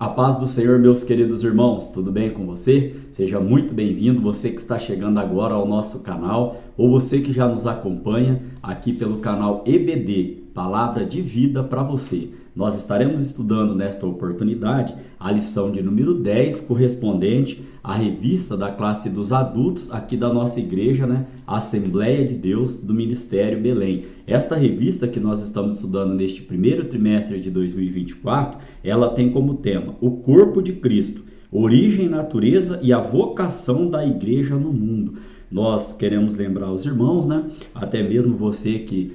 A paz do Senhor, meus queridos irmãos, tudo bem com você? Seja muito bem-vindo, você que está chegando agora ao nosso canal, ou você que já nos acompanha aqui pelo canal EBD, Palavra de Vida para você. Nós estaremos estudando nesta oportunidade a lição de número 10, correspondente à revista da classe dos adultos aqui da nossa igreja, Assembleia de Deus do Ministério Belém. Esta revista que nós estamos estudando neste primeiro trimestre de 2024, ela tem como tema o corpo de Cristo, origem, natureza e a vocação da igreja no mundo. Nós queremos lembrar os irmãos, até mesmo você que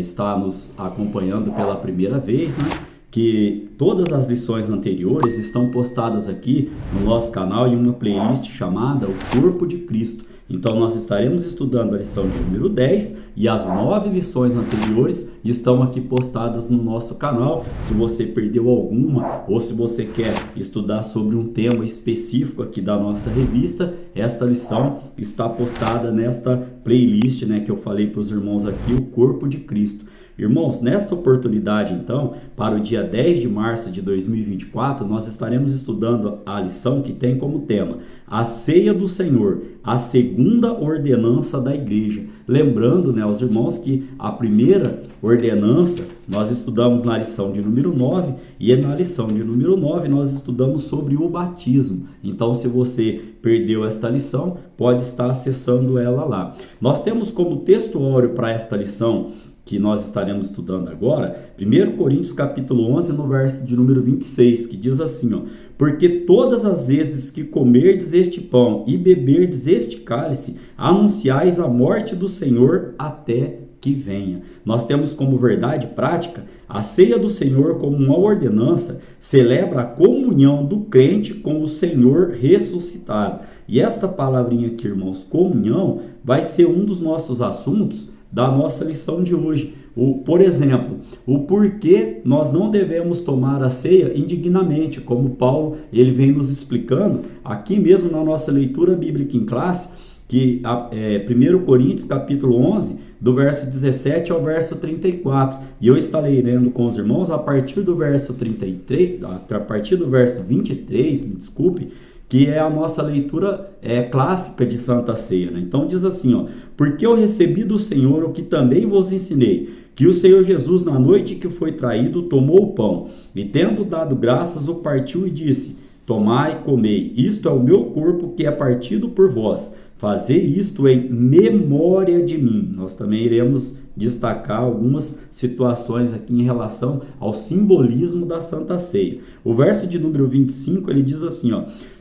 está nos acompanhando pela primeira vez, que todas as lições anteriores estão postadas aqui no nosso canal em uma playlist chamada O Corpo de Cristo. Então nós estaremos estudando a lição de número 10 e as 9 lições anteriores estão aqui postadas no nosso canal. Se você perdeu alguma ou se você quer estudar sobre um tema específico aqui da nossa revista, esta lição está postada nesta playlist que eu falei para os irmãos aqui, O Corpo de Cristo. Irmãos, nesta oportunidade, então, para o dia 10 de março de 2024, nós estaremos estudando a lição que tem como tema a Ceia do Senhor, a segunda ordenança da igreja. Lembrando, aos irmãos, que a primeira ordenança nós estudamos na lição de número 9 e na lição de número 9 nós estudamos sobre o batismo. Então, se você perdeu esta lição, pode estar acessando ela lá. Nós temos como textuário para esta lição que nós estaremos estudando agora, 1 Coríntios capítulo 11, no verso de número 26, que diz assim, porque todas as vezes que comerdes este pão e beberdes este cálice, anunciais a morte do Senhor até que venha. Nós temos como verdade prática a ceia do Senhor como uma ordenança, celebra a comunhão do crente com o Senhor ressuscitado. E esta palavrinha aqui, irmãos, comunhão, vai ser um dos nossos assuntos da nossa lição de hoje. Por exemplo, o porquê nós não devemos tomar a ceia indignamente, como Paulo ele vem nos explicando aqui mesmo na nossa leitura bíblica em classe, que 1 Coríntios capítulo 11, do verso 17 ao verso 34. E eu estarei lendo com os irmãos a partir do verso 33, a partir do verso 23, me desculpe, que é a nossa leitura clássica de Santa Ceia. Então diz assim, porque eu recebi do Senhor o que também vos ensinei, que o Senhor Jesus, na noite que foi traído, tomou o pão, e tendo dado graças, o partiu e disse, tomai e comei, isto é o meu corpo que é partido por vós, fazei isto em memória de mim. Nós também iremos destacar algumas situações aqui em relação ao simbolismo da Santa Ceia. O verso de número 25, ele diz assim,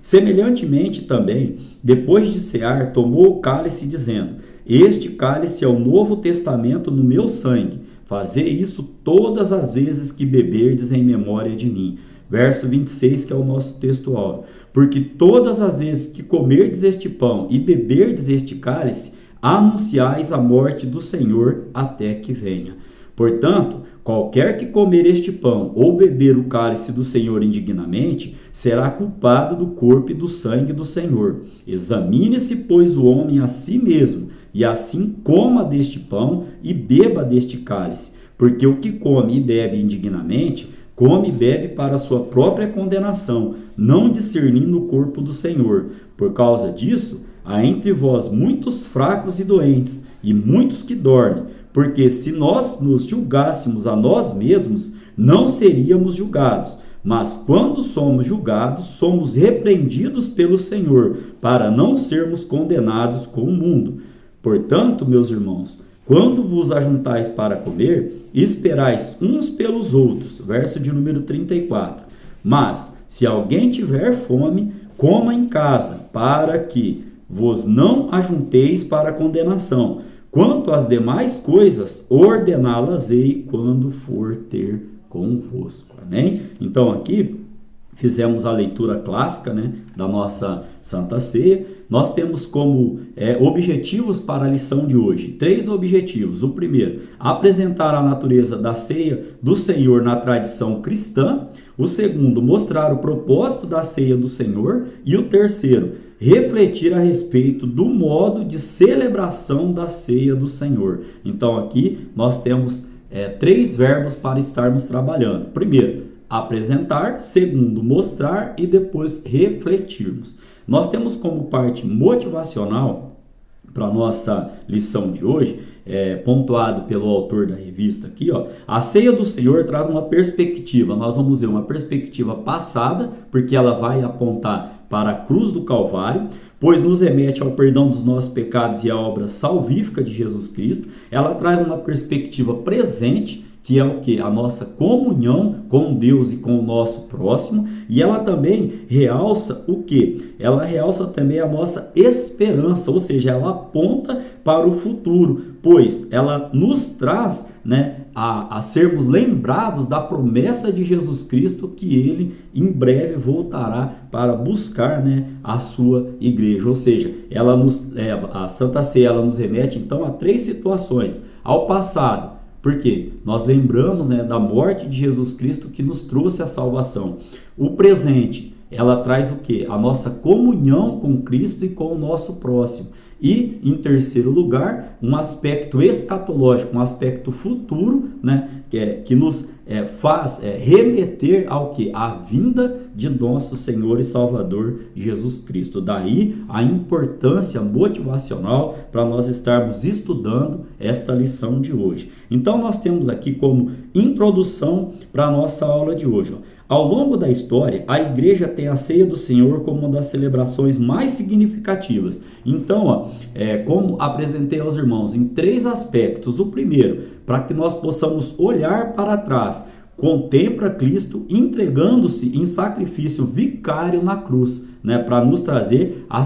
semelhantemente também, depois de cear, tomou o cálice, dizendo, este cálice é o novo testamento no meu sangue, fazei isso todas as vezes que beberdes em memória de mim. Verso 26, que é o nosso textual. Porque todas as vezes que comerdes este pão e beberdes este cálice, anunciais a morte do Senhor até que venha. Portanto, qualquer que comer este pão ou beber o cálice do Senhor indignamente, será culpado do corpo e do sangue do Senhor. Examine-se, pois, o homem a si mesmo, e assim coma deste pão e beba deste cálice. Porque o que come e bebe indignamente, come e bebe para a sua própria condenação, não discernindo o corpo do Senhor. Por causa disso, há entre vós muitos fracos e doentes, e muitos que dormem, porque se nós nos julgássemos a nós mesmos, não seríamos julgados. Mas quando somos julgados, somos repreendidos pelo Senhor, para não sermos condenados com o mundo. Portanto, meus irmãos, quando vos ajuntais para comer, esperais uns pelos outros. Verso de número 34. Mas, se alguém tiver fome, coma em casa, para que vos não ajunteis para condenação. Quanto às demais coisas, ordená-las-ei quando for ter convosco. Amém? Então aqui fizemos a leitura clássica da nossa Santa Ceia. Nós temos como objetivos para a lição de hoje 3 objetivos. O primeiro, apresentar a natureza da ceia do Senhor na tradição cristã. O segundo, mostrar o propósito da ceia do Senhor. E o terceiro, refletir a respeito do modo de celebração da ceia do Senhor. Então aqui nós temos 3 verbos para estarmos trabalhando. Primeiro, apresentar, segundo, mostrar e depois refletirmos. Nós temos como parte motivacional para a nossa lição de hoje, pontuado pelo autor da revista aqui, ó, a ceia do Senhor traz uma perspectiva. Nós vamos ver uma perspectiva passada, porque ela vai apontar para a cruz do Calvário, pois nos remete ao perdão dos nossos pecados e à obra salvífica de Jesus Cristo. Ela traz uma perspectiva presente, que é o que? A nossa comunhão com Deus e com o nosso próximo. E ela também realça o que? Ela realça também a nossa esperança, ou seja, ela aponta para o futuro, pois ela nos traz, né, a sermos lembrados da promessa de Jesus Cristo, que ele em breve voltará para buscar, né, a sua igreja. Ou seja, a Santa Ceia ela nos remete então a 3 situações: ao passado, porque nós lembramos, né, da morte de Jesus Cristo que nos trouxe a salvação. O presente, ela traz o quê? A nossa comunhão com Cristo e com o nosso próximo. E, em terceiro lugar, um aspecto escatológico, um aspecto futuro, né, que nos faz remeter ao que? A vinda de nosso Senhor e Salvador Jesus Cristo. Daí a importância motivacional para nós estarmos estudando esta lição de hoje. Então nós temos aqui como introdução para a nossa aula de hoje, ó. Ao longo da história, a igreja tem a ceia do Senhor como uma das celebrações mais significativas. Então, como apresentei aos irmãos, em 3 aspectos. O primeiro, para que nós possamos olhar para trás, contempla Cristo entregando-se em sacrifício vicário na cruz, né, para nos trazer a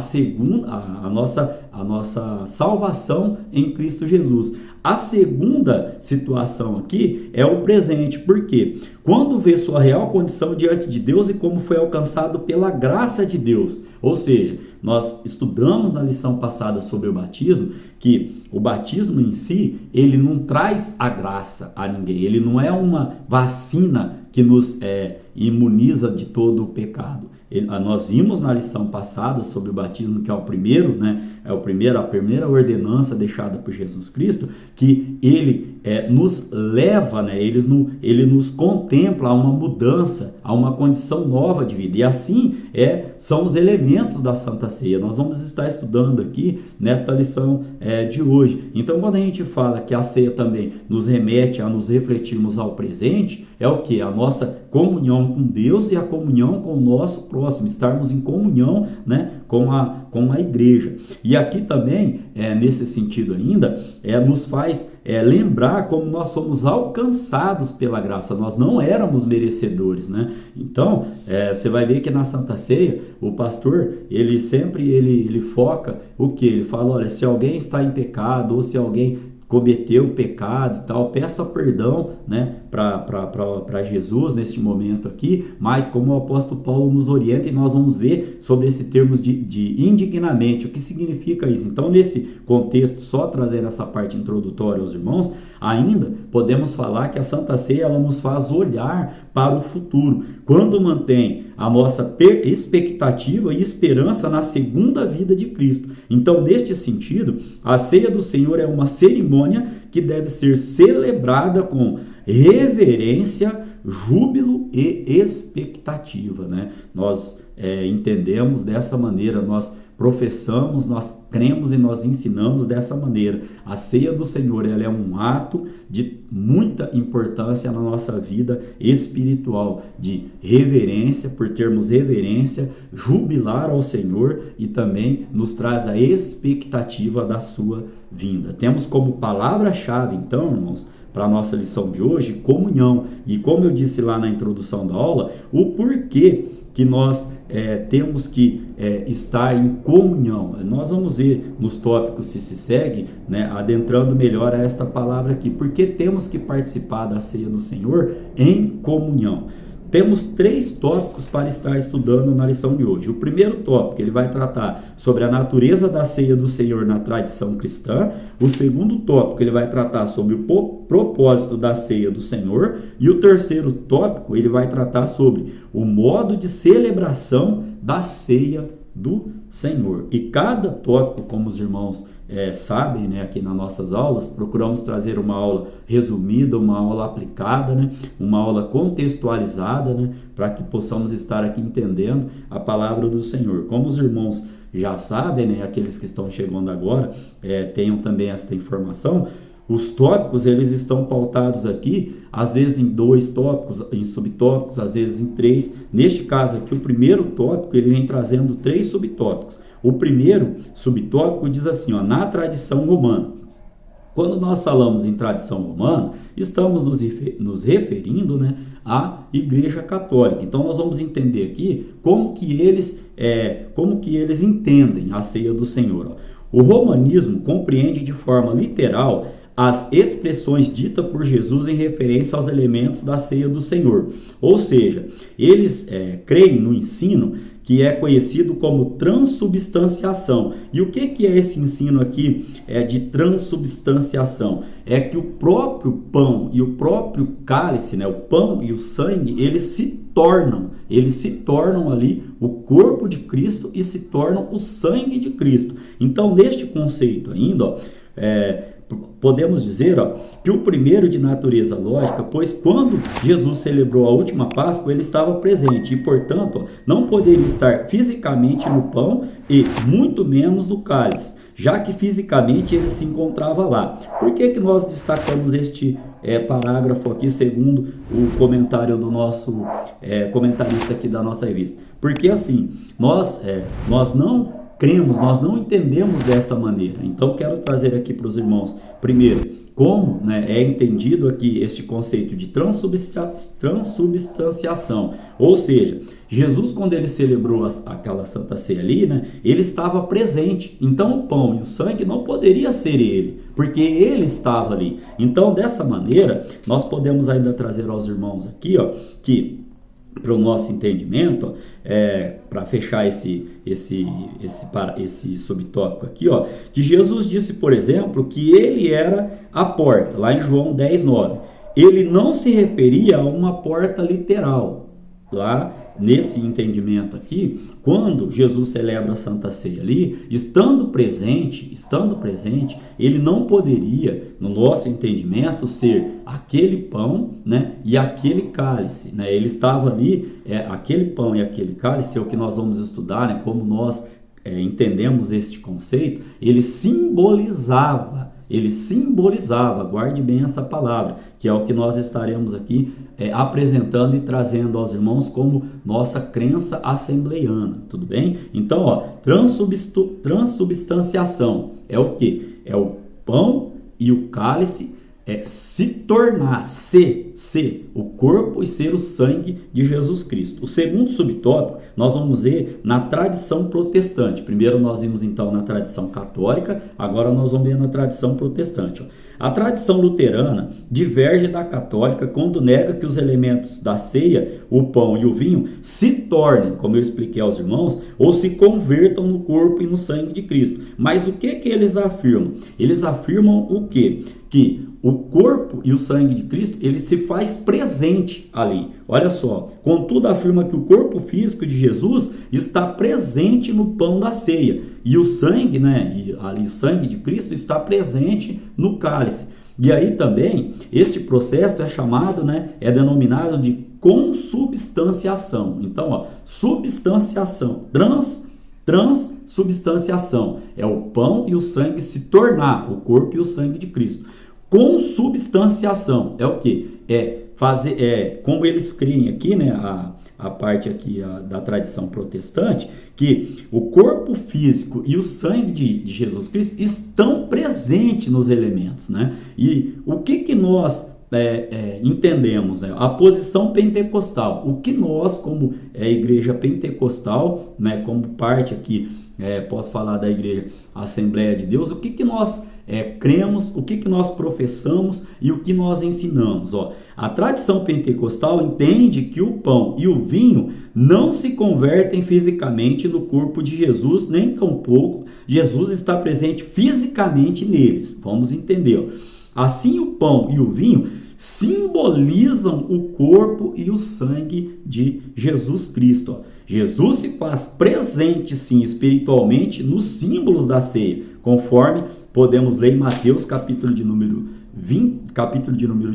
nossa salvação em Cristo Jesus. A segunda situação aqui é o presente, porque quando vê sua real condição diante de Deus e como foi alcançado pela graça de Deus. Ou seja, nós estudamos na lição passada sobre o batismo, que o batismo em si, ele não traz a graça a ninguém, ele não é uma vacina que nos imuniza de todo o pecado. Nós vimos na lição passada sobre o batismo, que é o primeiro, né? A primeira ordenança deixada por Jesus Cristo, que ele nos leva, né? Ele nos contempla a uma mudança, a uma condição nova de vida. E assim são os elementos da Santa Ceia. Nós vamos estar estudando aqui nesta lição de hoje. Então, quando a gente fala que a ceia também nos remete a nos refletirmos ao presente, é o que? A nossa comunhão com Deus e a comunhão com o nosso próximo, estarmos em comunhão, né, com a igreja. E aqui também, nesse sentido ainda, nos faz lembrar como nós somos alcançados pela graça. Nós não éramos merecedores, né? Então, você vai ver que na Santa Ceia, o pastor, ele sempre foca o que? Ele fala, olha, se alguém está em pecado ou se alguém cometeu pecado e tal, peça perdão, né, para Jesus neste momento aqui, mas como o apóstolo Paulo nos orienta, e nós vamos ver sobre esse termo de indignamente, o que significa isso. Então, nesse contexto, só trazer essa parte introdutória aos irmãos, ainda podemos falar que a Santa Ceia ela nos faz olhar para o futuro, quando mantém a nossa expectativa e esperança na segunda vida de Cristo. Então, neste sentido, a ceia do Senhor é uma cerimônia que deve ser celebrada com reverência, júbilo e expectativa, né? Nós entendemos dessa maneira, nós professamos, nós cremos e nós ensinamos dessa maneira. A ceia do Senhor, ela é um ato de muita importância na nossa vida espiritual, de reverência, por termos reverência, jubilar ao Senhor, e também nos traz a expectativa da sua vinda. Temos como palavra-chave, então, irmãos, para a nossa lição de hoje, comunhão. E como eu disse lá na introdução da aula, o porquê que nós temos que estar em comunhão. Nós vamos ver nos tópicos se segue, né, adentrando melhor a esta palavra aqui. Porque temos que participar da ceia do Senhor em comunhão. Temos 3 tópicos para estar estudando na lição de hoje. O primeiro tópico, ele vai tratar sobre a natureza da ceia do Senhor na tradição cristã. O segundo tópico, ele vai tratar sobre o propósito da ceia do Senhor. E o terceiro tópico, ele vai tratar sobre o modo de celebração da ceia do Senhor. E cada tópico, como os irmãos sabem, né, aqui nas nossas aulas, procuramos trazer uma aula resumida, uma aula aplicada, né, uma aula contextualizada, né, para que possamos estar aqui entendendo a palavra do Senhor. Como os irmãos já sabem, né, aqueles que estão chegando agora, tenham também esta informação. Os tópicos, eles estão pautados aqui, às vezes em 2 tópicos, em subtópicos, às vezes em 3. Neste caso aqui, o primeiro tópico, ele vem trazendo 3 subtópicos. O primeiro subtópico diz assim, ó, na tradição romana. Quando nós falamos em tradição romana, estamos nos referindo, né, à Igreja Católica. Então nós vamos entender aqui como que eles entendem a ceia do Senhor. Ó. O romanismo compreende de forma literal as expressões ditas por Jesus em referência aos elementos da ceia do Senhor. Ou seja, eles creem no ensino que é conhecido como transubstanciação. E o que é esse ensino aqui de transubstanciação? É que o próprio pão e o próprio cálice, né, o pão e o sangue, eles se tornam ali o corpo de Cristo e se tornam o sangue de Cristo. Então, neste conceito ainda, ó, podemos dizer, ó, que o primeiro de natureza lógica, pois quando Jesus celebrou a última Páscoa, ele estava presente e, portanto, ó, não poderia estar fisicamente no pão e muito menos no cálice, já que fisicamente ele se encontrava lá. Por que nós destacamos este parágrafo aqui, segundo o comentário do nosso comentarista aqui da nossa revista? Porque assim, nós não cremos, nós não entendemos desta maneira. Então, quero trazer aqui para os irmãos, primeiro, como, né, é entendido aqui este conceito de transubstanciação. Ou seja, Jesus, quando ele celebrou aquela Santa Ceia ali, né, ele estava presente. Então, o pão e o sangue não poderia ser ele, porque ele estava ali. Então, dessa maneira, nós podemos ainda trazer aos irmãos aqui, ó, que para o nosso entendimento, para fechar esse subtópico aqui, ó, que Jesus disse, por exemplo, que ele era a porta, lá em João 10:9. Ele não se referia a uma porta literal. Lá, nesse entendimento aqui, quando Jesus celebra a Santa Ceia ali, estando presente, ele não poderia, no nosso entendimento, ser aquele pão, né, e aquele cálice, né? Ele estava ali, aquele pão e aquele cálice é o que nós vamos estudar, né, como nós entendemos este conceito. Ele simbolizava, guarde bem essa palavra, que é o que nós estaremos aqui apresentando e trazendo aos irmãos como nossa crença assembleiana, tudo bem? Então, ó, transubstanciação é o que? É o pão e o cálice se tornar, ser o corpo e ser o sangue de Jesus Cristo. O segundo subtópico nós vamos ver na tradição protestante. Primeiro nós vimos então na tradição católica, agora nós vamos ver na tradição protestante. Ó. A tradição luterana diverge da católica quando nega que os elementos da ceia, o pão e o vinho, se tornem, como eu expliquei aos irmãos, ou se convertam no corpo e no sangue de Cristo. Mas o que eles afirmam? Eles afirmam o quê? Que o corpo e o sangue de Cristo, ele se faz presente ali. Olha só, contudo afirma que o corpo físico de Jesus está presente no pão da ceia. E o sangue, né, e ali o sangue de Cristo está presente no cálice. E aí também, este processo é chamado, né, é denominado de consubstanciação. Então, ó, substanciação, transubstanciação, é o pão e o sangue se tornar o corpo e o sangue de Cristo. Consubstanciação é o que? Como eles creem aqui, né, a parte aqui da tradição protestante, que o corpo físico e o sangue de Jesus Cristo estão presentes nos elementos, né? E o que nós entendemos, né? A posição pentecostal, o que nós, como igreja pentecostal, né, como parte aqui, posso falar da igreja Assembleia de Deus, o que nós cremos, o que nós professamos e o que nós ensinamos. Ó. A tradição pentecostal entende que o pão e o vinho não se convertem fisicamente no corpo de Jesus, nem tampouco Jesus está presente fisicamente neles. Vamos entender. Ó. Assim, o pão e o vinho simbolizam o corpo e o sangue de Jesus Cristo. Jesus se faz presente, sim, espiritualmente nos símbolos da ceia, conforme podemos ler em Mateus, capítulo de número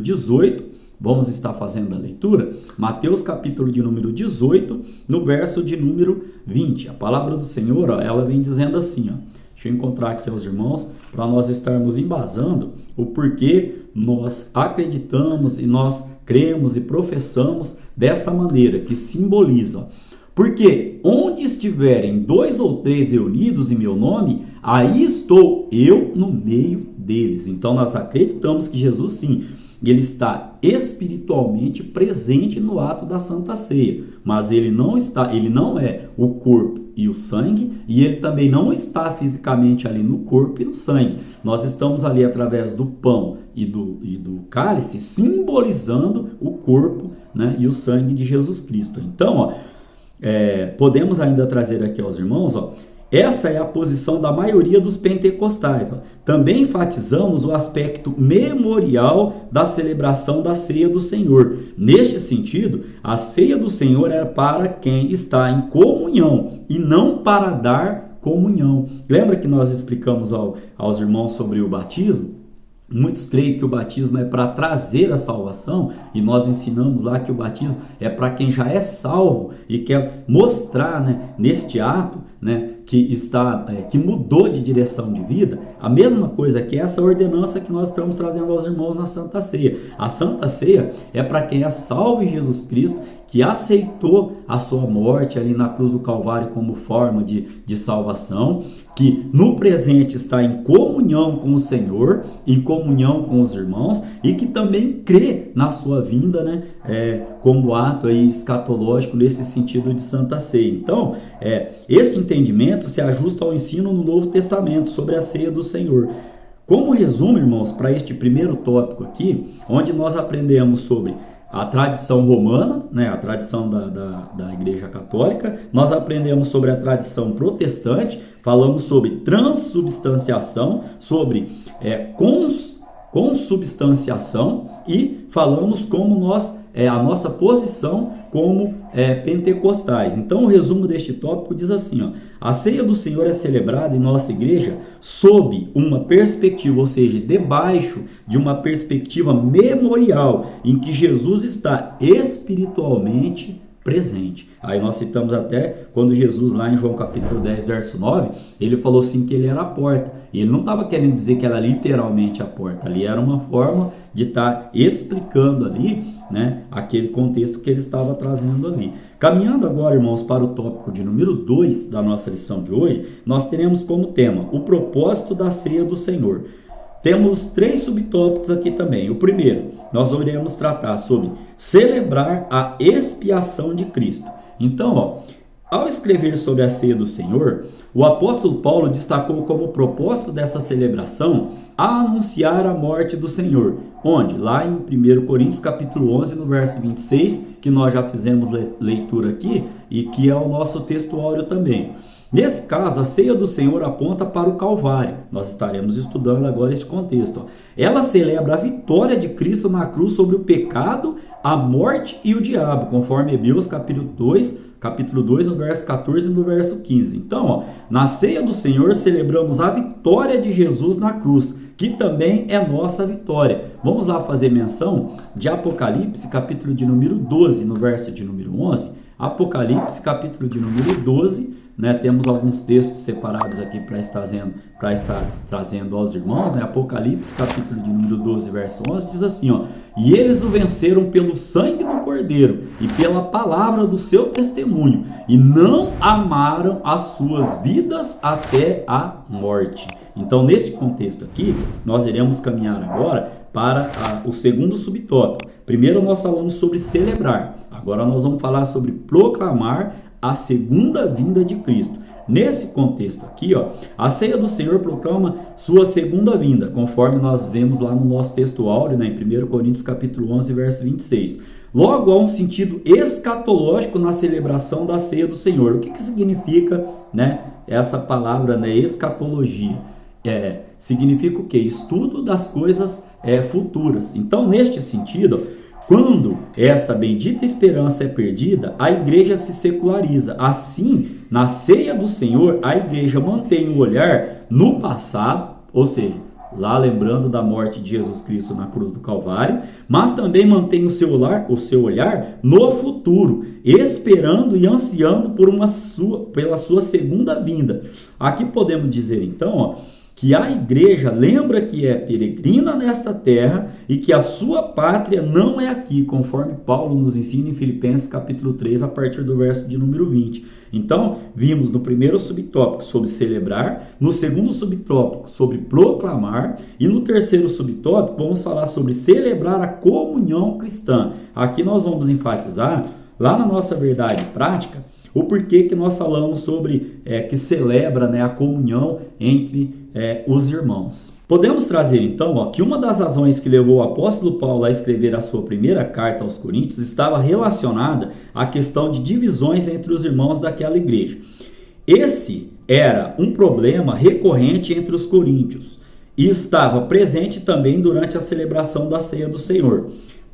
18, vamos estar fazendo a leitura, Mateus capítulo de número 18, no verso de número 20, a palavra do Senhor, ela vem dizendo assim, deixa eu encontrar aqui aos irmãos, para nós estarmos embasando o porquê nós acreditamos e nós cremos e professamos dessa maneira, que simboliza. Porque onde estiverem 2 ou 3 reunidos em meu nome, aí estou eu no meio deles. Então nós acreditamos que Jesus, sim, ele está espiritualmente presente no ato da Santa Ceia, mas ele não é o corpo e o sangue, e ele também não está fisicamente ali no corpo e no sangue. Nós estamos ali através do pão e do cálice, simbolizando o corpo, né, e o sangue de Jesus Cristo. Então, podemos ainda trazer aqui aos irmãos, essa é a posição da maioria dos pentecostais. Também enfatizamos o aspecto memorial da celebração da ceia do Senhor. Neste sentido, a ceia do Senhor é para quem está em comunhão e não para dar comunhão. Lembra que nós explicamos aos irmãos sobre o batismo? Muitos creem que o batismo é para trazer a salvação, e nós ensinamos lá que o batismo é para quem já é salvo e quer mostrar, né, neste ato, né, que mudou de direção de vida. A mesma coisa que essa ordenança que nós estamos trazendo aos irmãos na Santa Ceia. A Santa Ceia é para quem é salvo em Jesus Cristo, que aceitou a sua morte ali na cruz do Calvário como forma de salvação, que no presente está em comunhão com o Senhor, em comunhão com os irmãos, e que também crê na sua vinda, né, como ato aí escatológico nesse sentido de Santa Ceia. Então, este entendimento se ajusta ao ensino no Novo Testamento sobre a ceia do Senhor. Como resumo, irmãos, para este primeiro tópico aqui, onde nós aprendemos sobre a tradição romana, né, a tradição da Igreja Católica, nós aprendemos sobre a tradição protestante, falamos sobre transubstanciação, sobre consubstanciação, e falamos como a nossa posição como pentecostais. Então, o resumo deste tópico diz assim, a ceia do Senhor é celebrada em nossa igreja sob uma perspectiva, ou seja, debaixo de uma perspectiva memorial, em que Jesus está espiritualmente presente. Aí nós citamos até quando Jesus, lá em João capítulo 10, verso 9, ele falou assim que ele era a porta. E ele não estava querendo dizer que era literalmente a porta. Ali era uma forma de estar explicando ali, né, aquele contexto que ele estava trazendo ali. Caminhando agora, irmãos, para o tópico de número 2 da nossa lição de hoje, nós teremos como tema o propósito da ceia do Senhor. Temos 3 subtópicos aqui também. O primeiro, nós iremos tratar sobre celebrar a expiação de Cristo. Então, ao escrever sobre a ceia do Senhor, o apóstolo Paulo destacou como propósito dessa celebração a anunciar a morte do Senhor. Onde? Lá em 1 Coríntios capítulo 11, no verso 26, que nós já fizemos leitura aqui e que é o nosso textuário também. Nesse caso, a ceia do Senhor aponta para o Calvário. Nós estaremos estudando agora esse contexto. Ela celebra a vitória de Cristo na cruz sobre o pecado, a morte e o diabo, conforme Hebreus capítulo 2, no verso 14 e no verso 15. Então, na ceia do Senhor celebramos a vitória de Jesus na cruz, que também é nossa vitória. Vamos lá fazer menção de Apocalipse, capítulo de número 12, no verso de número 11. Apocalipse, capítulo de número 12, né, temos alguns textos separados aqui para estar trazendo aos irmãos, né? Apocalipse, capítulo de número 12, verso 11, diz assim, e eles o venceram pelo sangue do Cordeiro e pela palavra do seu testemunho, e não amaram as suas vidas até a morte. Então, neste contexto aqui, nós iremos caminhar agora para o segundo subtópico. Primeiro nós falamos sobre celebrar, agora nós vamos falar sobre proclamar a segunda vinda de Cristo. Nesse contexto aqui, a ceia do Senhor proclama sua segunda vinda, conforme nós vemos lá no nosso texto áureo, né, em 1 Coríntios capítulo 11, verso 26. Logo, há um sentido escatológico na celebração da ceia do Senhor. O que significa, né, essa palavra, né, escatologia? Significa o quê? Estudo das coisas futuras. Então, neste sentido, quando essa bendita esperança é perdida, a igreja se seculariza. Assim, na ceia do Senhor, a igreja mantém o olhar no passado, ou seja, lá lembrando da morte de Jesus Cristo na cruz do Calvário, mas também mantém o seu olhar no futuro, esperando e ansiando pela sua segunda vinda. Aqui podemos dizer então, que a igreja lembra que é peregrina nesta terra e que a sua pátria não é aqui, conforme Paulo nos ensina em Filipenses capítulo 3, a partir do verso de número 20. Então, vimos no primeiro subtópico sobre celebrar, no segundo subtópico sobre proclamar e no terceiro subtópico vamos falar sobre celebrar a comunhão cristã. Aqui nós vamos enfatizar, lá na nossa verdade prática, o porquê que nós falamos sobre que celebra, a comunhão entre os irmãos. Podemos trazer então que uma das razões que levou o apóstolo Paulo a escrever a sua primeira carta aos Coríntios estava relacionada à questão de divisões entre os irmãos daquela igreja. Esse era um problema recorrente entre os coríntios e estava presente também durante a celebração da ceia do Senhor.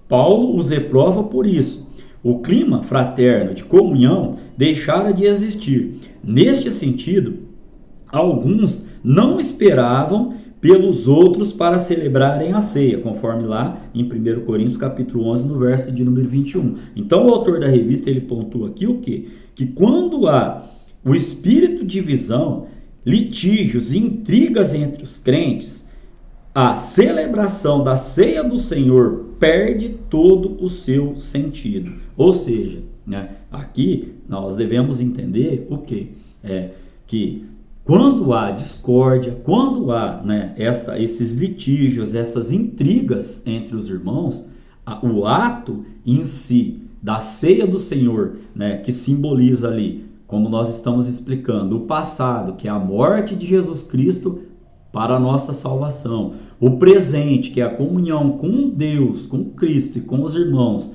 Paulo os reprova por isso. O clima fraterno de comunhão deixara de existir. Neste sentido, alguns não esperavam pelos outros para celebrarem a ceia, conforme lá em 1 Coríntios capítulo 11, no verso de número 21. Então o autor da revista ele pontua aqui o quê? Que quando há o espírito de divisão, litígios e intrigas entre os crentes, a celebração da ceia do Senhor perde todo o seu sentido. Ou seja, aqui nós devemos entender o quê? Que quando há discórdia, quando há esses litígios, essas intrigas entre os irmãos, o ato em si da ceia do Senhor, que simboliza ali, como nós estamos explicando, o passado, que é a morte de Jesus Cristo para a nossa salvação, o presente, que é a comunhão com Deus, com Cristo e com os irmãos,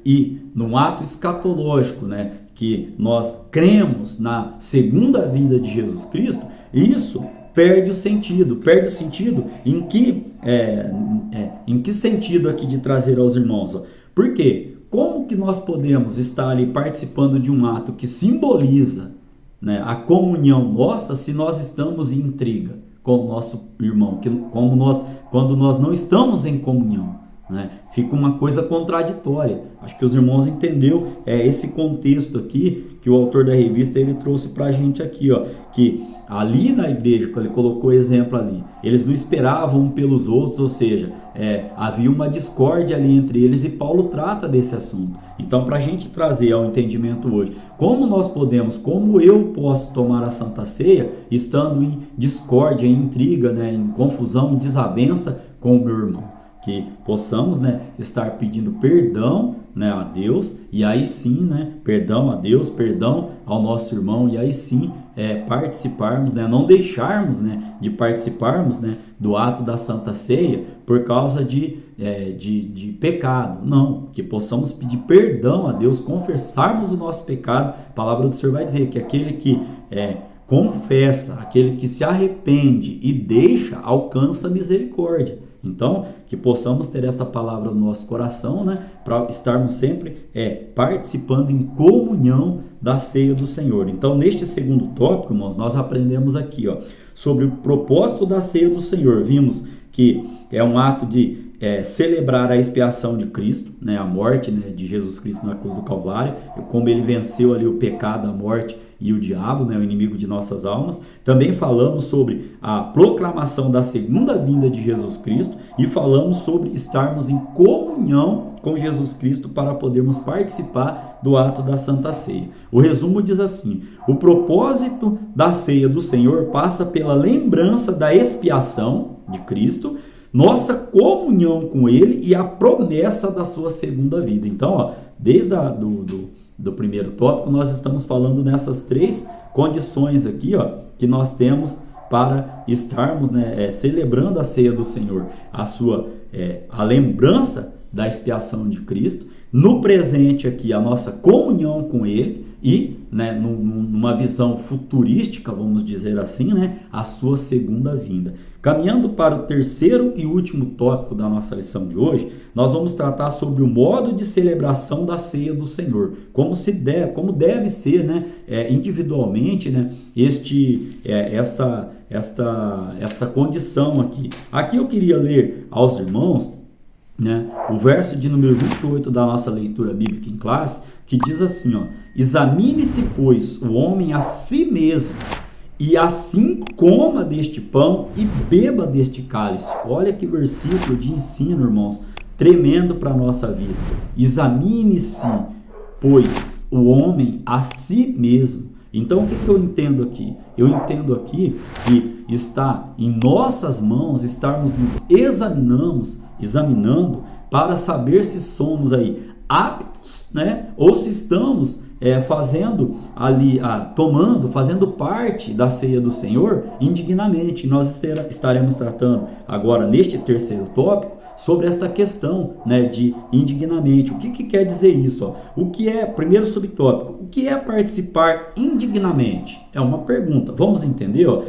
e no ato escatológico, que nós cremos na segunda vinda de Jesus Cristo, isso perde o sentido. Perde o sentido em que sentido aqui de trazer aos irmãos? Por quê? Como que nós podemos estar ali participando de um ato que simboliza a comunhão nossa se nós estamos em intriga com o nosso irmão, quando nós não estamos em comunhão? Fica uma coisa contraditória. Acho que os irmãos entenderam esse contexto aqui que o autor da revista ele trouxe para a gente aqui, que ali na igreja, quando ele colocou o exemplo ali, eles não esperavam um pelos outros, ou seja, havia uma discórdia ali entre eles e Paulo trata desse assunto. Então, para a gente trazer ao entendimento hoje, como eu posso tomar a Santa Ceia estando em discórdia, em intriga, em confusão, em desavença com o meu irmão? Que possamos estar pedindo perdão a Deus, e aí sim, perdão a Deus, perdão ao nosso irmão, e aí sim participarmos, não deixarmos de participarmos do ato da Santa Ceia por causa de pecado. Não, que possamos pedir perdão a Deus, confessarmos o nosso pecado. A palavra do Senhor vai dizer que aquele que confessa, aquele que se arrepende e deixa, alcança misericórdia. Então, que possamos ter esta palavra no nosso coração, para estarmos sempre participando em comunhão da ceia do Senhor. Então, neste segundo tópico, irmãos, nós aprendemos aqui sobre o propósito da ceia do Senhor. Vimos que é um ato de celebrar a expiação de Cristo, a morte de Jesus Cristo na cruz do Calvário, como ele venceu ali o pecado, a morte e o diabo, o inimigo de nossas almas. Também falamos sobre a proclamação da segunda vinda de Jesus Cristo e falamos sobre estarmos em comunhão com Jesus Cristo para podermos participar do ato da Santa Ceia. O resumo diz assim: o propósito da ceia do Senhor passa pela lembrança da expiação de Cristo, nossa comunhão com Ele e a promessa da sua segunda vida. Então, desde do primeiro tópico, nós estamos falando nessas três condições aqui, que nós temos para estarmos celebrando a ceia do Senhor. A lembrança da expiação de Cristo, no presente aqui a nossa comunhão com Ele e, né, numa visão futurística, vamos dizer assim, né, a sua segunda vinda. Caminhando para o terceiro e último tópico da nossa lição de hoje, nós vamos tratar sobre o modo de celebração da ceia do Senhor, como deve ser, né, individualmente, né, esta condição aqui. Aqui eu queria ler aos irmãos, né, o verso de número 28 da nossa leitura bíblica em classe, que diz assim, ó: examine-se, pois, o homem a si mesmo, e assim coma deste pão e beba deste cálice. Olha que versículo de ensino, irmãos, tremendo para a nossa vida. Examine-se, pois, o homem a si mesmo. Então, o que eu entendo aqui? Eu entendo aqui que está em nossas mãos estarmos nos examinando para saber se somos aí aptos, né? Ou se estamos fazendo ali, fazendo parte da ceia do Senhor indignamente. Nós estaremos tratando agora, neste terceiro tópico, sobre esta questão, né, de indignamente. O que quer dizer isso? Ó? O que é, primeiro subtópico, o que é participar indignamente? É uma pergunta. Vamos entender? Ó?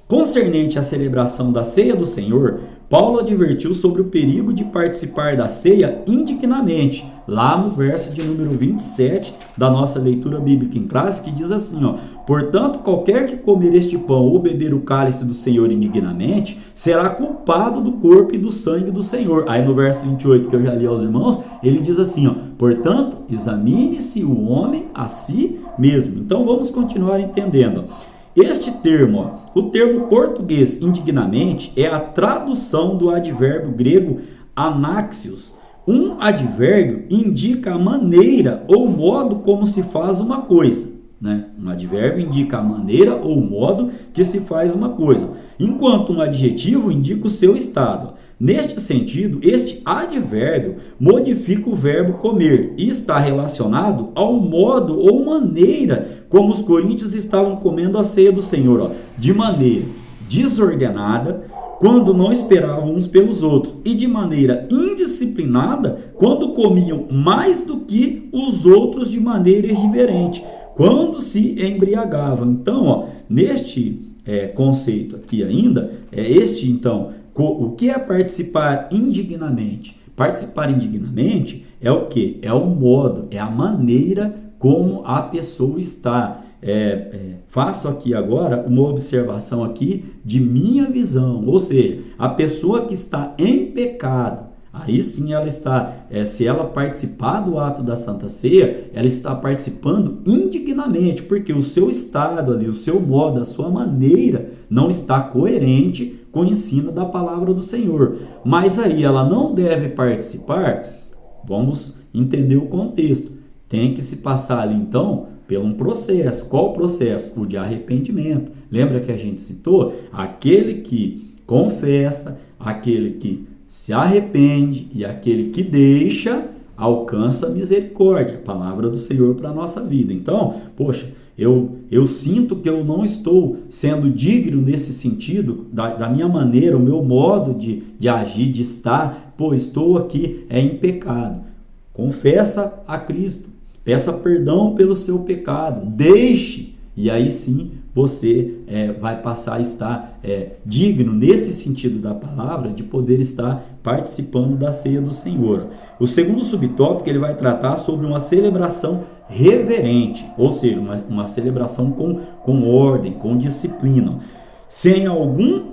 Concernente à celebração da ceia do Senhor, Paulo advertiu sobre o perigo de participar da ceia indignamente, lá no verso de número 27 da nossa leitura bíblica em classe, que diz assim, ó: portanto, qualquer que comer este pão ou beber o cálice do Senhor indignamente, será culpado do corpo e do sangue do Senhor. Aí no verso 28, que eu já li aos irmãos, ele diz assim, ó: portanto, examine-se o homem a si mesmo. Então vamos continuar entendendo, ó. Este termo, o termo português indignamente, é a tradução do advérbio grego anaxios. Um advérbio indica a maneira ou modo como se faz uma coisa, né? Um advérbio indica a maneira ou modo que se faz uma coisa, enquanto um adjetivo indica o seu estado. Neste sentido, este advérbio modifica o verbo comer e está relacionado ao modo ou maneira como os coríntios estavam comendo a ceia do Senhor, ó, de maneira desordenada, quando não esperavam uns pelos outros, e de maneira indisciplinada, quando comiam mais do que os outros de maneira irreverente, quando se embriagavam. Então, ó, neste conceito aqui ainda, então, o que é participar indignamente? Participar indignamente é o quê? É o modo, é a maneira como a pessoa está. Faço aqui agora uma observação aqui de minha visão, ou seja, a pessoa que está em pecado, aí sim ela está, se ela participar do ato da Santa Ceia, ela está participando indignamente, porque o seu estado ali, o seu modo, a sua maneira não está coerente com o ensino da palavra do Senhor. Mas aí ela não deve participar, vamos entender o contexto. Tem que se passar ali então por um processo. Qual processo? O de arrependimento. Lembra que a gente citou? Aquele que confessa, aquele que se arrepende e aquele que deixa, alcança a misericórdia. Palavra do Senhor para a nossa vida. Então, poxa, eu sinto que eu não estou sendo digno nesse sentido, da minha maneira, o meu modo de agir, de estar, estou aqui em pecado. Confessa a Cristo, peça perdão pelo seu pecado, deixe, e aí sim você vai passar a estar digno, nesse sentido da palavra, de poder estar participando da ceia do Senhor. O segundo subtópico, ele vai tratar sobre uma celebração reverente, ou seja, uma celebração com ordem, com disciplina. Se em um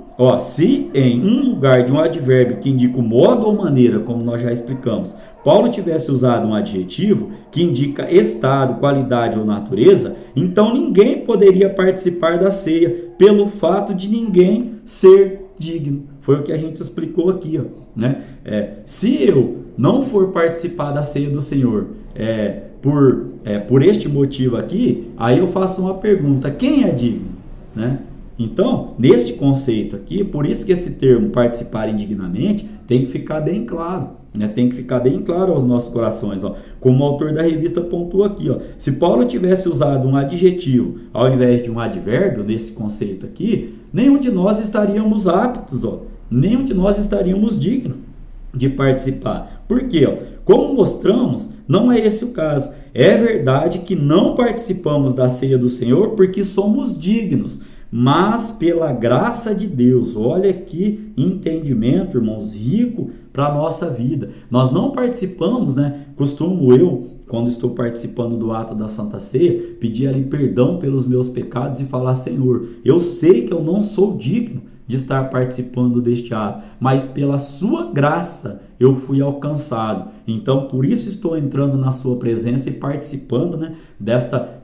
lugar de um advérbio que indica o modo ou maneira, como nós já explicamos, Paulo tivesse usado um adjetivo que indica estado, qualidade ou natureza, então ninguém poderia participar da ceia pelo fato de ninguém ser digno. Foi o que a gente explicou aqui, ó, né? Se eu não for participar da ceia do Senhor por este motivo aqui, aí eu faço uma pergunta: quem é digno, né? Então, neste conceito aqui, por isso que esse termo participar indignamente tem que ficar bem claro, né? Tem que ficar bem claro aos nossos corações, ó. Como o autor da revista pontua aqui, ó. Se Paulo tivesse usado um adjetivo ao invés de um advérbio nesse conceito aqui, nenhum de nós estaríamos aptos, ó. Nenhum de nós estaríamos dignos de participar. Por quê? Ó? como mostramos, não é esse o caso. É verdade que não participamos da ceia do Senhor porque somos dignos, mas pela graça de Deus. Olha que entendimento, irmãos, rico para a nossa vida. Nós não participamos, Costumo eu, quando estou participando do ato da Santa Ceia, pedir ali perdão pelos meus pecados e falar: Senhor, eu sei que eu não sou digno de estar participando deste ato, mas pela sua graça eu fui alcançado. Então, por isso estou entrando na sua presença e participando,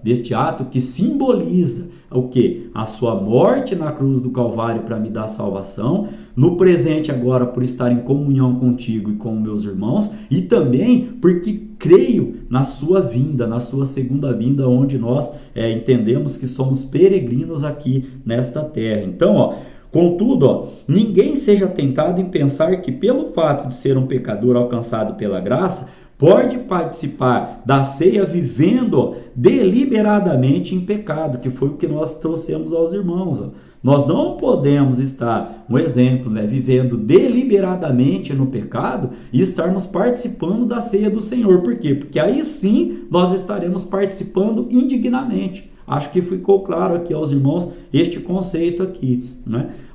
deste ato que simboliza o quê? A sua morte na cruz do Calvário para me dar salvação, no presente agora por estar em comunhão contigo e com meus irmãos, e também porque creio na sua vinda, na sua segunda vinda, onde nós entendemos que somos peregrinos aqui nesta terra. Então, contudo, ninguém seja tentado em pensar que pelo fato de ser um pecador alcançado pela graça, pode participar da ceia vivendo deliberadamente em pecado, que foi o que nós trouxemos aos irmãos. Nós não podemos estar, um exemplo, vivendo deliberadamente no pecado e estarmos participando da ceia do Senhor. Por quê? Porque aí sim nós estaremos participando indignamente. Acho que ficou claro aqui aos irmãos este conceito aqui,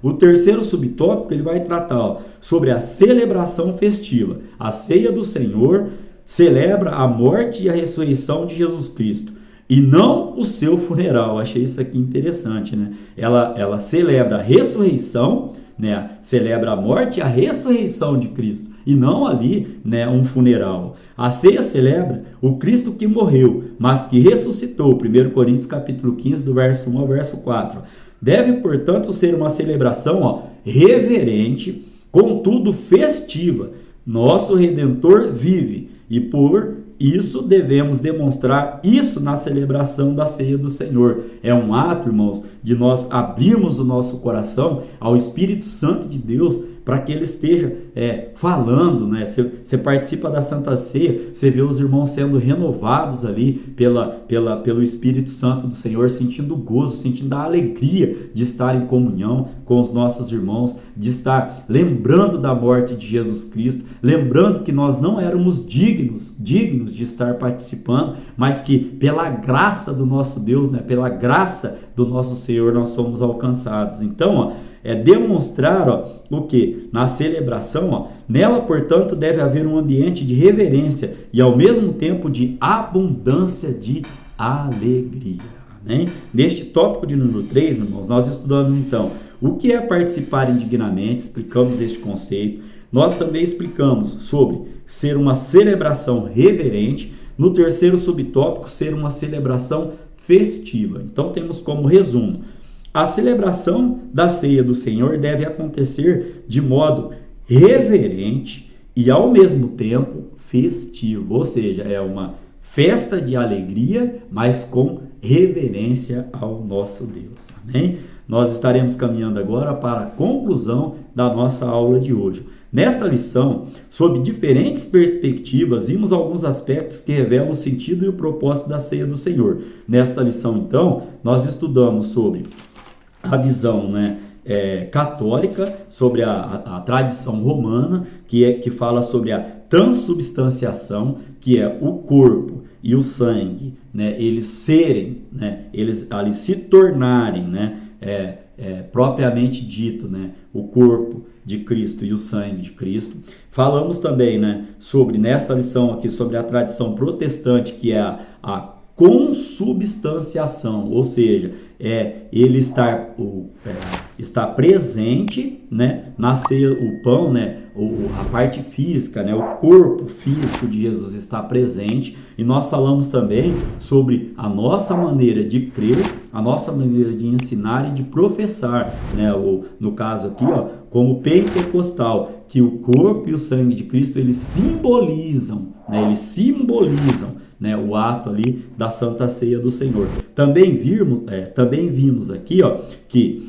O terceiro subtópico ele vai tratar sobre a celebração festiva. A ceia do Senhor celebra a morte e a ressurreição de Jesus Cristo, e não o seu funeral. Achei isso aqui interessante, Ela celebra a ressurreição, celebra a morte e a ressurreição de Cristo, e não ali, um funeral. A ceia celebra o Cristo que morreu, mas que ressuscitou. 1 Coríntios capítulo 15, do verso 1 ao verso 4. Deve, portanto, ser uma celebração reverente, contudo festiva. Nosso Redentor vive, e por isso devemos demonstrar isso na celebração da ceia do Senhor. É um ato, irmãos, de nós abrirmos o nosso coração ao Espírito Santo de Deus, para que ele esteja falando, Você participa da Santa Ceia, você vê os irmãos sendo renovados ali pelo Espírito Santo do Senhor, sentindo gozo, sentindo a alegria de estar em comunhão com os nossos irmãos, de estar lembrando da morte de Jesus Cristo, lembrando que nós não éramos dignos de estar participando, mas que pela graça do nosso Deus, pela graça do nosso Senhor, nós somos alcançados. Então, é demonstrar o que? Na celebração, nela, portanto, deve haver um ambiente de reverência e, ao mesmo tempo, de abundância de alegria. Amém? Neste tópico de número 3, irmãos, nós estudamos, então, o que é participar indignamente, explicamos este conceito. Nós também explicamos sobre ser uma celebração reverente. No terceiro subtópico, ser uma celebração festiva. Então, temos como resumo: a celebração da ceia do Senhor deve acontecer de modo reverente e, ao mesmo tempo, festivo. Ou seja, é uma festa de alegria, mas com reverência ao nosso Deus. Amém? Nós estaremos caminhando agora para a conclusão da nossa aula de hoje. Nesta lição, sob diferentes perspectivas, vimos alguns aspectos que revelam o sentido e o propósito da ceia do Senhor. Nesta lição, então, nós estudamos sobre a visão católica, sobre a tradição romana, que fala sobre a transubstanciação, que é o corpo e o sangue, eles serem, eles ali se tornarem, propriamente dito, o corpo de Cristo e o sangue de Cristo. Falamos também, sobre, nesta lição aqui, sobre a tradição protestante, que é a consubstanciação, ou seja, ele está presente, na ceia, o pão, a parte física, o corpo físico de Jesus está presente. E nós falamos também sobre a nossa maneira de crer, a nossa maneira de ensinar e de professar, no caso aqui, como pentecostal, que o corpo e o sangue de Cristo, eles simbolizam, o ato ali da Santa Ceia do Senhor. Também vimos aqui, que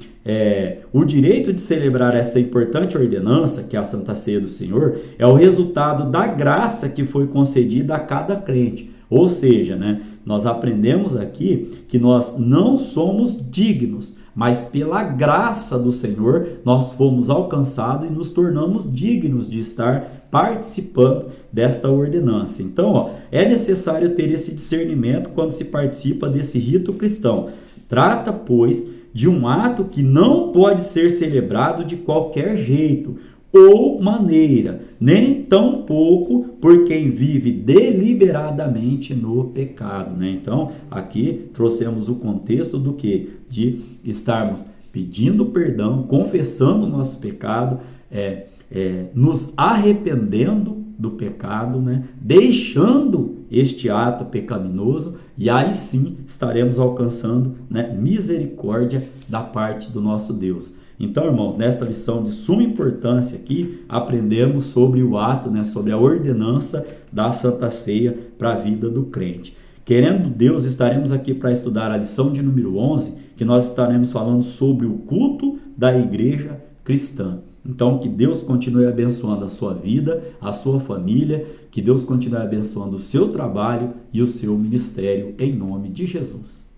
o direito de celebrar essa importante ordenança, que é a Santa Ceia do Senhor, é o resultado da graça que foi concedida a cada crente. Ou seja, nós aprendemos aqui que nós não somos dignos, mas pela graça do Senhor nós fomos alcançados e nos tornamos dignos de estar participando desta ordenança. Então, é necessário ter esse discernimento quando se participa desse rito cristão. Trata, pois, de um ato que não pode ser celebrado de qualquer jeito ou maneira, nem tampouco por quem vive deliberadamente no pecado, né? Então, aqui trouxemos o contexto do que? De estarmos pedindo perdão, confessando o nosso pecado, nos arrependendo do pecado, né? Deixando este ato pecaminoso, e aí sim estaremos alcançando, né, misericórdia da parte do nosso Deus. Então, irmãos, nesta lição de suma importância aqui, aprendemos sobre o ato, né, sobre a ordenança da Santa Ceia para a vida do crente. Querendo Deus, estaremos aqui para estudar a lição de número 11, que nós estaremos falando sobre o culto da igreja cristã. Então, que Deus continue abençoando a sua vida, a sua família, que Deus continue abençoando o seu trabalho e o seu ministério, em nome de Jesus.